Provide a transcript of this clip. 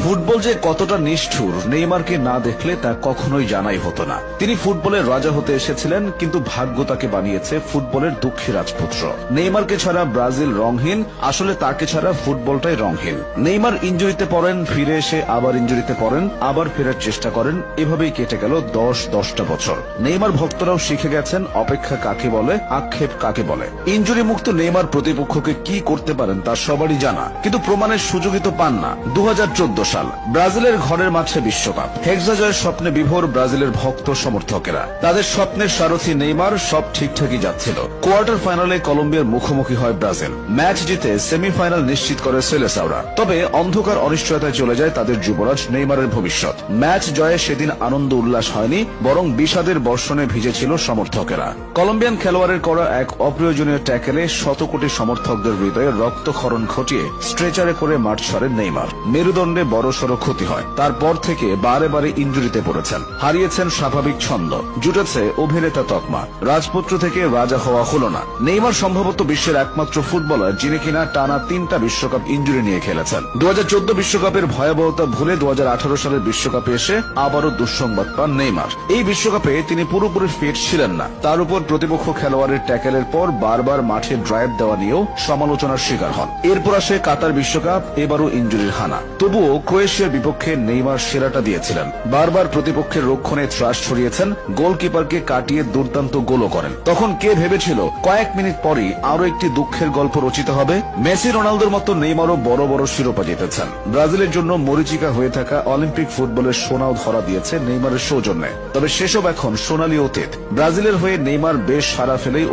Football যে কতটা নিষ্ঠুর নেইমারকে না দেখলে তা কখনোই জানাই হতো না। তিনি ফুটবলের রাজা হতে এসেছিলেন, কিন্তু ভাগ্য তাকে বানিয়েছে ফুটবলের দুঃখী রাজপুত্র। নেইমারকে ছাড়া ব্রাজিল রংহীন, আসলে তাকে ছাড়া ফুটবলটাই রংহীন। নেইমার ইনজুরিতে পড়েন, ফিরে এসে আবার ইনজুরিতে পড়েন, আবার ফেরার চেষ্টা করেন, এভাবেই কেটে গেল 10টা বছর। নেইমার ভক্তরাও শিখে গেছেন অপেক্ষা কাকে বলে, আক্ষেপ কাকে বলে। ইনজুরি মুক্ত নেইমার প্রতিপক্ষকে কি করতে পারেন তা সবারই জানা, কিন্তু প্রমাণের সুযোগই তো পান না। 2014 সাল ব্রাজিলের ঘরের মাঠে বিশ্বকাপ, হেক্সা জয়ের স্বপ্নে বিভোর ব্রাজিলের ভক্ত সমর্থকেরা। তাদের স্বপ্নের সারথি নেইমার, সব ঠিকঠাকই যাচ্ছিল। কোয়ার্টার ফাইনালে কলম্বিয়ার মুখোমুখি হয় ব্রাজিল। ম্যাচ জিতে সেমিফাইনাল নিশ্চিত করে সেলেসাওরা। তবে অন্ধকার অনিশ্চয়তায় চলে যায় তাদের যুবরাজ নেইমারের ভবিষ্যৎ। ম্যাচ জয়ে সেদিন আনন্দ উল্লাস হয়নি, বরং বিষাদের বর্ষণে ভিজেছিল সমর্থকেরা। কলম্বিয়ান খেলোয়াড়ের করা এক অপ্রয়োজনীয় ট্যাকেলে শত কোটি সমর্থকদের হৃদয়ে রক্তক্ষরণ ঘটিয়ে স্ট্রেচারে করে মাঠ ছাড়েন নেইমার। মেরুদণ্ডে বড়সড় ক্ষতি হয়। তারপর থেকে বারে বারে ইনজুরিতে পড়েছেন, হারিয়েছেন স্বাভাবিক ছন্দ, জুটেছে অভিনেতা তকমা। রাজপুত্র থেকে রাজা হওয়া হলো না। নেইমার সম্ভবত বিশ্বের একমাত্র ফুটবলার যিনি কিনা টানা 3টা বিশ্বকাপ ইনজুরি নিয়ে খেলেছেন। 2014 বিশ্বকাপের ভয়াবহতা ভুলে 2018 সালের বিশ্বকাপে এসে আবারও দুঃসংবাদ পান নেইমার। এই বিশ্বকাপে তিনি পুরোপুরি ফিট ছিলেন না। তার উপর প্রতিপক্ষ খেলোয়াড়ের ট্যাকেলের পর বারবার মাঠে ড্রাইভ দেওয়া নিয়েও সমালোচনার শিকার হন। এরপর আসে কাতার বিশ্বকাপ, এবারও ইনজুরির হানা। তবুও ক্রোয়েশিয়ার বিপক্ষে নেইমার সেরাটা দিয়েছিলেন। বারবার প্রতিপক্ষের রক্ষণে ত্রাস ছড়িয়েছেন, গোলকিপারকে কাটিয়ে দুর্দান্ত গোলও করেন। তখন কে ভেবেছিল কয়েক মিনিট পরই আরো একটি দুঃখের গল্প রচিত হবে? মেসি রোনালদোর মতো নেইমারও বড় বড় শিরোপা জিতেছেন। ব্রাজিলের জন্য মরীচিকা হয়ে থাকা অলিম্পিক ফুটবলের সোনাও ধরা দিয়েছে নেইমারের সৌজন্যে। তবে সেসব এখন সোনালী অতীত। ব্রাজিলের হয়ে নেইমার বেশ সাড়া ফেলেই